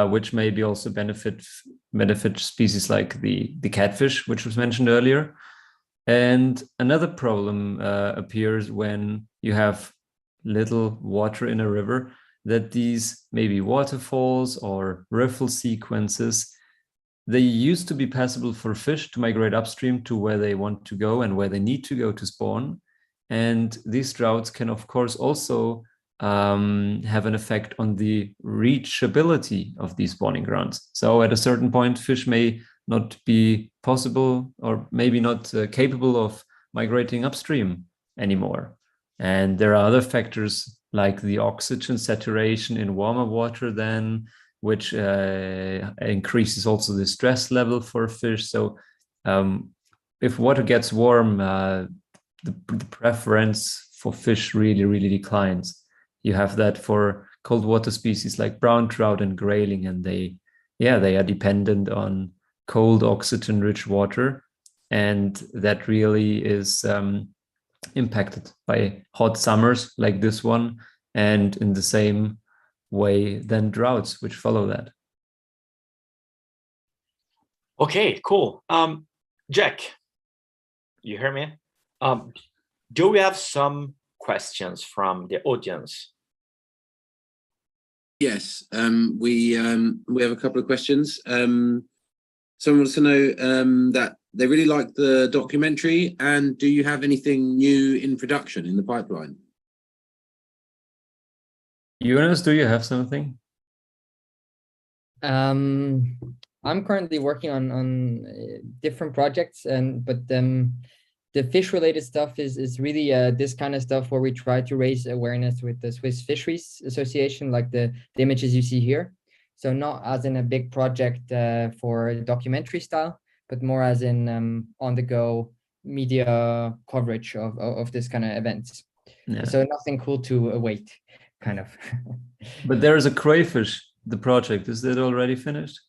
which maybe also benefit species like the catfish, which was mentioned earlier. And another problem appears when you have little water in a river, that these maybe waterfalls or riffle sequences, they used to be passable for fish to migrate upstream to where they want to go and where they need to go to spawn. And these droughts can, of course, also have an effect on the reachability of these spawning grounds. So at a certain point, fish may not be possible or maybe not capable of migrating upstream anymore. And there are other factors like the oxygen saturation in warmer water then, which increases also the stress level for fish. So if water gets warm, the preference for fish really declines. You have that for cold water species like brown trout and grayling, and they are dependent on cold oxygen-rich water, and that really is impacted by hot summers like this one, and in the same way then droughts which follow that. Okay, cool. Jack, you hear me? Do we have some questions from the audience? Yes, we have a couple of questions. Someone wants to know that they really like the documentary, and do you have anything new in production in the pipeline? Jonas, do you have something? I'm currently working on different projects, but the fish related stuff is really this kind of stuff where we try to raise awareness with the Swiss Fisheries Association, like the images you see here. So not as in a big project for documentary style, but more as in on the go media coverage of this kind of events. Yeah. So nothing cool to await, kind of. But there is a crayfish, the project. Is that already finished?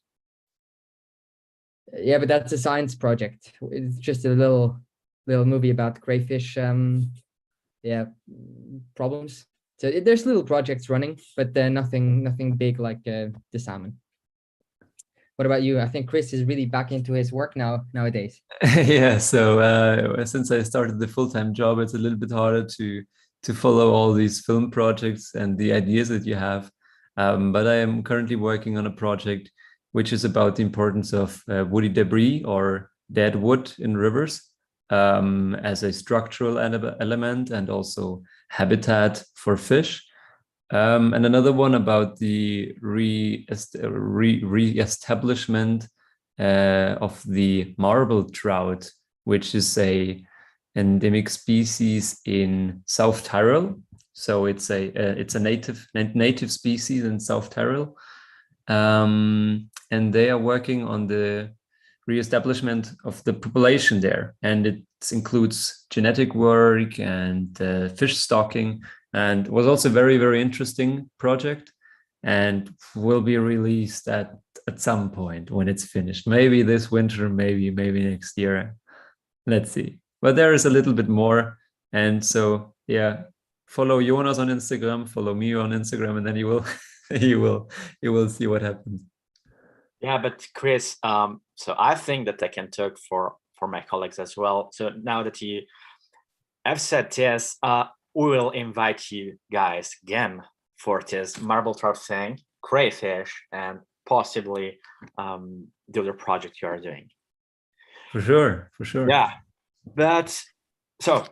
Yeah, but that's a science project. It's just a little movie about crayfish problems. So there's little projects running, but nothing big like the salmon. What about you? I think Chris is really back into his work nowadays. Yeah, so since I started the full-time job, it's a little bit harder to follow all these film projects and the ideas that you have. But I am currently working on a project which is about the importance of woody debris or dead wood in rivers as a structural element and also habitat for fish. And another one about the re-establishment of the marble trout, which is a endemic species in South Tyrol. So it's a native species in South Tyrol, and they are working on the re-establishment of the population there, and it includes genetic work and fish stocking, and was also a very interesting project, and will be released at some point when it's finished. Maybe this winter, maybe next year. Let's see. But there is a little bit more, and so yeah, follow Jonas on Instagram, follow me on Instagram, and then you will you will see what happens. Yeah, but Chris, so I think that I can talk for my colleagues as well. So now that you have said this, we will invite you guys again for this marble trout thing, crayfish, and possibly the other project you are doing. For sure. Yeah, but so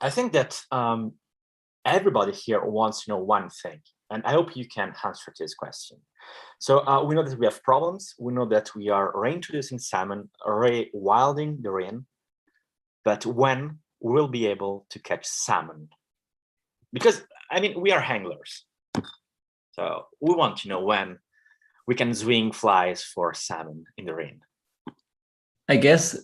I think that everybody here wants to know one thing, and I hope you can answer this question. So we know that we have problems. We know that we are reintroducing salmon, rewilding the Rhine, but when we'll be able to catch salmon? Because, I mean, we are anglers. So we want to know when we can swing flies for salmon in the Rhine. I guess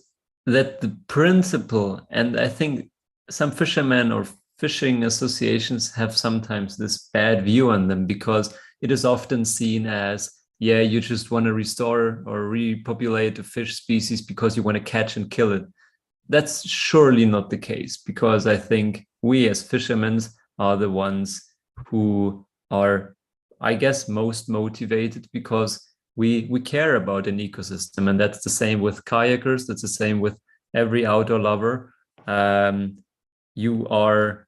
that the principle, and I think some fishermen or fishing associations have sometimes this bad view on them, because it is often seen as, yeah, you just want to restore or repopulate a fish species because you want to catch and kill it. That's surely not the case, because I think we as fishermen are the ones who are, I guess, most motivated, because we care about an ecosystem. And that's the same with kayakers, that's the same with every outdoor lover. You are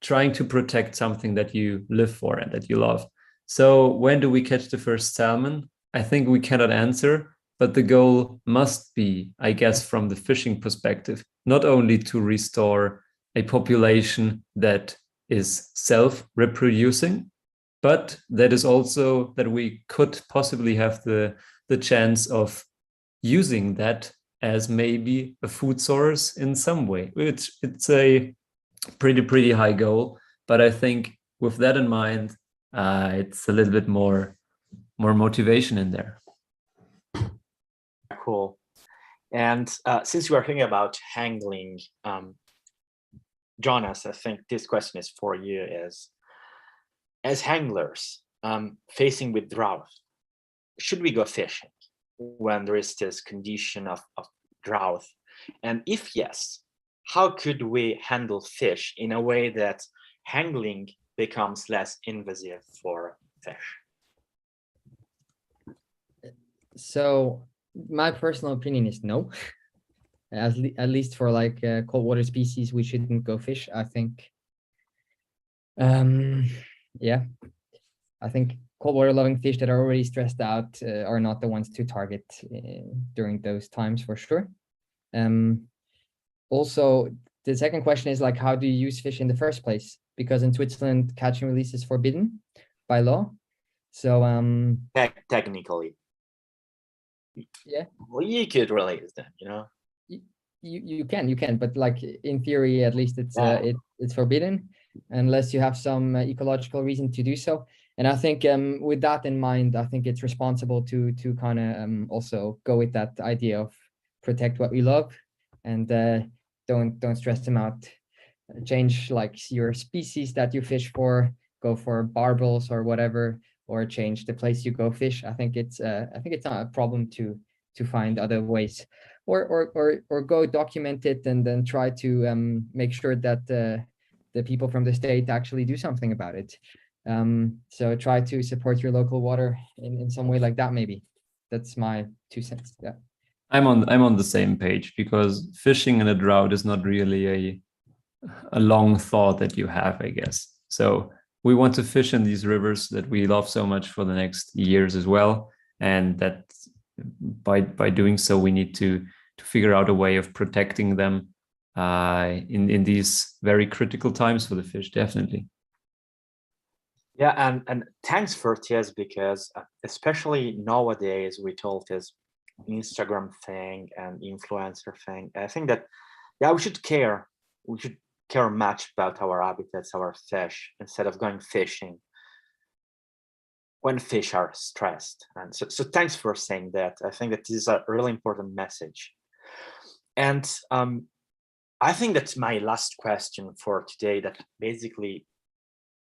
trying to protect something that you live for and that you love. So when do we catch the first salmon? I think we cannot answer, but the goal must be, I guess, from the fishing perspective, not only to restore a population that is self-reproducing, but that is also that we could possibly have the chance of using that as maybe a food source in some way. It's a pretty high goal, but I think with that in mind, it's a little bit more motivation in there. Cool. And since we are thinking about angling, Jonas, I think this question is for you. Is, as anglers facing with drought, should we go fishing when there is this condition of drought? And if yes, how could we handle fish in a way that angling becomes less invasive for fish? So my personal opinion is no. At least for like cold water species, we shouldn't go fish, I think. Yeah, I think cold water loving fish that are already stressed out are not the ones to target during those times, for sure. Also, the second question is like, how do you use fish in the first place? Because in Switzerland, catch and release is forbidden by law. So technically, yeah, well, you could release them, you know. You can, but like in theory, at least it's it's forbidden unless you have some ecological reason to do so. And I think with that in mind, I think it's responsible to kind of also go with that idea of protect what we love, and don't stress them out. Change like your species that you fish for, go for barbels or whatever, or change the place you go fish. I think it's not a problem to find other ways, or go document it and then try to make sure that the people from the state actually do something about it. So try to support your local water in some way like that. Maybe that's my 2 cents. Yeah, I'm on the same page, because fishing in a drought is not really a long thought that you have, I guess. So we want to fish in these rivers that we love so much for the next years as well, and that by doing so, we need to figure out a way of protecting them in these very critical times for the fish, definitely. Yeah, and thanks for this, because especially nowadays with all this Instagram thing and influencer thing, I think that we should care much about our habitats, our fish, instead of going fishing when fish are stressed. And so thanks for saying that. I think that this is a really important message. And I think that's my last question for today, that basically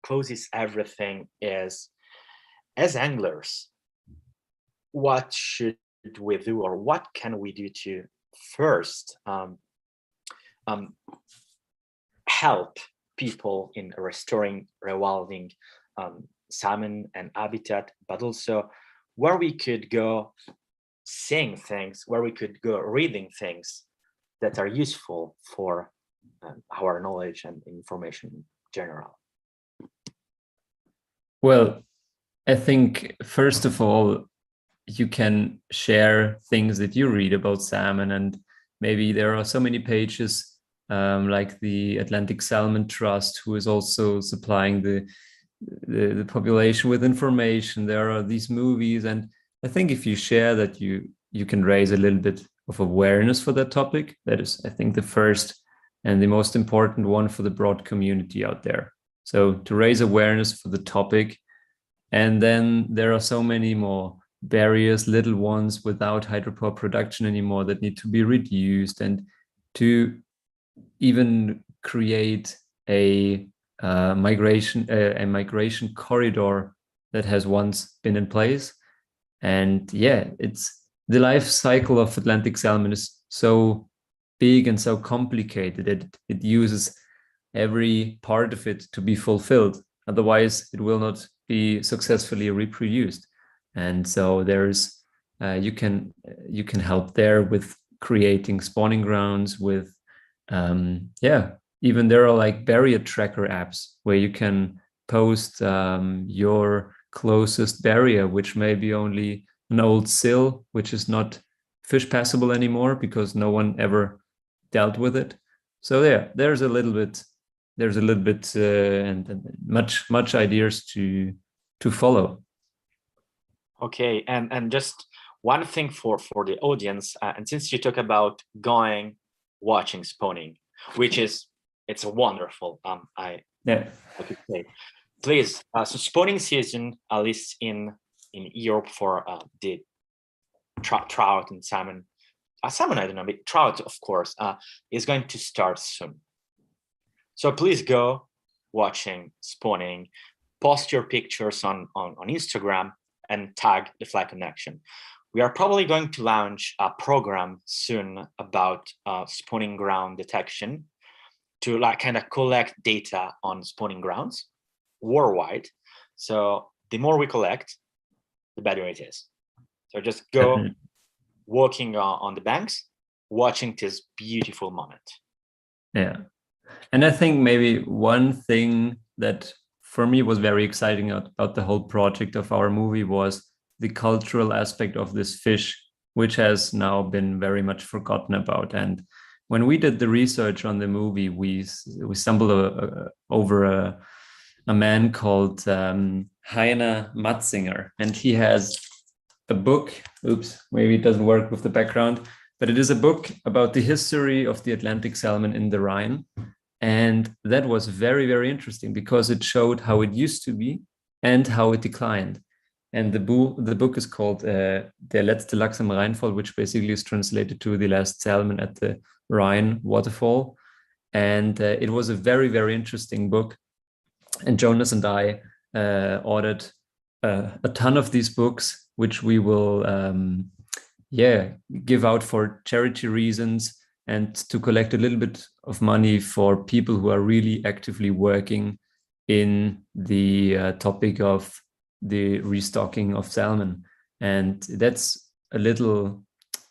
closes everything, is, as anglers, what should we do, or what can we do to first help people in restoring, rewilding salmon and habitat, but also where we could go seeing things, where we could go reading things that are useful for our knowledge and information in general? Well, I think first of all, you can share things that you read about salmon, and maybe there are so many pages like the Atlantic Salmon Trust, who is also supplying the population with information. There are these movies, and I think if you share that, you can raise a little bit of awareness for that topic. That is, I think, the first and the most important one for the broad community out there. So to raise awareness for the topic. And then there are so many more barriers, little ones without hydropower production anymore, that need to be reduced, and to even create a migration corridor that has once been in place. And yeah, it's the life cycle of Atlantic salmon is so big and so complicated. It uses every part of it to be fulfilled. Otherwise, it will not be successfully reproduced. And so there's you can help there with creating spawning grounds, with even there are like barrier tracker apps where you can post your closest barrier, which may be only an old sill, which is not fish passable anymore because no one ever dealt with it. So yeah, there's a little bit and much ideas to follow. Okay, and just one thing for the audience, and since you talk about watching spawning, which it's a wonderful I could say, please, so spawning season, at least in Europe for the trout and salmon, salmon I don't know, but trout of course, is going to start soon. So please go watching spawning, post your pictures on Instagram and tag the Fly Connection. We are probably going to launch a program soon about spawning ground detection to like kind of collect data on spawning grounds worldwide. So the more we collect, the better it is. So just go walking on the banks, watching this beautiful moment. Yeah. And I think maybe one thing that for me was very exciting about the whole project of our movie was the cultural aspect of this fish, which has now been very much forgotten about. And when we did the research on the movie, we stumbled over a man called Heiner Matzinger, and he has a book. Oops, maybe it doesn't work with the background, but it is a book about the history of the Atlantic salmon in the Rhine. And that was very, very interesting because it showed how it used to be and how it declined. And the book is called Der letzte Lachs am Rheinfall, which basically is translated to The Last Salmon at the Rhine Waterfall. And it was a very, very interesting book. And Jonas and I ordered a ton of these books, which we will give out for charity reasons and to collect a little bit of money for people who are really actively working in the topic of the restocking of salmon. And that's a little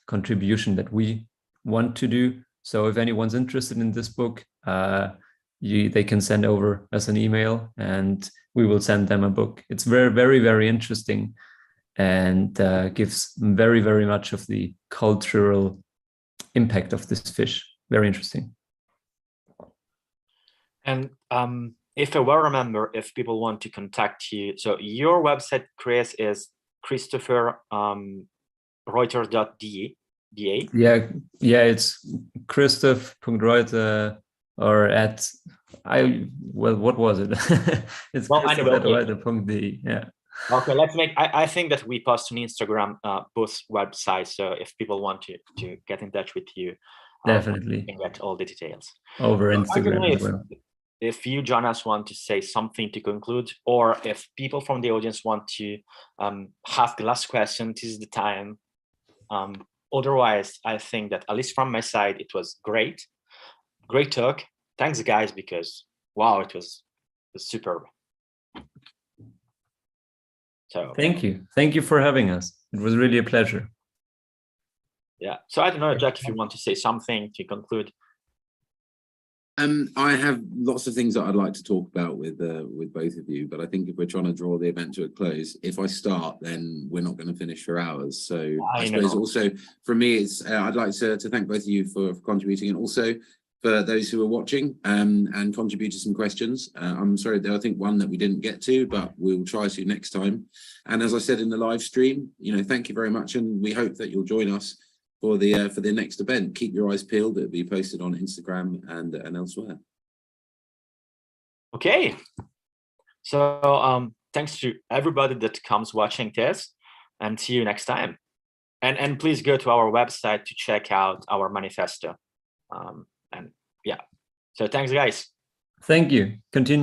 contribution that we want to do. So if anyone's interested in this book, they can send over us an email and we will send them a book. It's very, very, very interesting and gives very, very much of the cultural impact of this fish. Very interesting. And if I well remember, if people want to contact you, so your website, Chris, is christopher.reuter.de. Yeah, it's Christoph.reuter or at what was it? It's Christoph.reuter.de. Yeah. Okay, let's make. I think that we post on Instagram both websites. So if people want to get in touch with you, definitely you can get all the details over Instagram as well. If you, Jonas, want to say something to conclude, or if people from the audience want to have the last question, this is the time. Otherwise, I think that at least from my side, it was great talk. Thanks, guys, because wow, it was superb. So thank you for having us. It was really a pleasure. Yeah. So I don't know, Jack, if you want to say something to conclude. I have lots of things that I'd like to talk about with both of you, but I think if we're trying to draw the event to a close, if I start, then we're not going to finish for hours. So I suppose also for me, it's I'd like to thank both of you for contributing, and also for those who are watching and contributed some questions. I'm sorry, there I think one that we didn't get to, but we'll try to next time. And as I said in the live stream, thank you very much, and we hope that you'll join us for the next event. Keep your eyes peeled. It'll be posted on Instagram and elsewhere. Okay. So thanks to everybody that comes watching this. and see you next time. And please go to our website to check out our manifesto. And yeah, so thanks, guys. Thank you. Continue.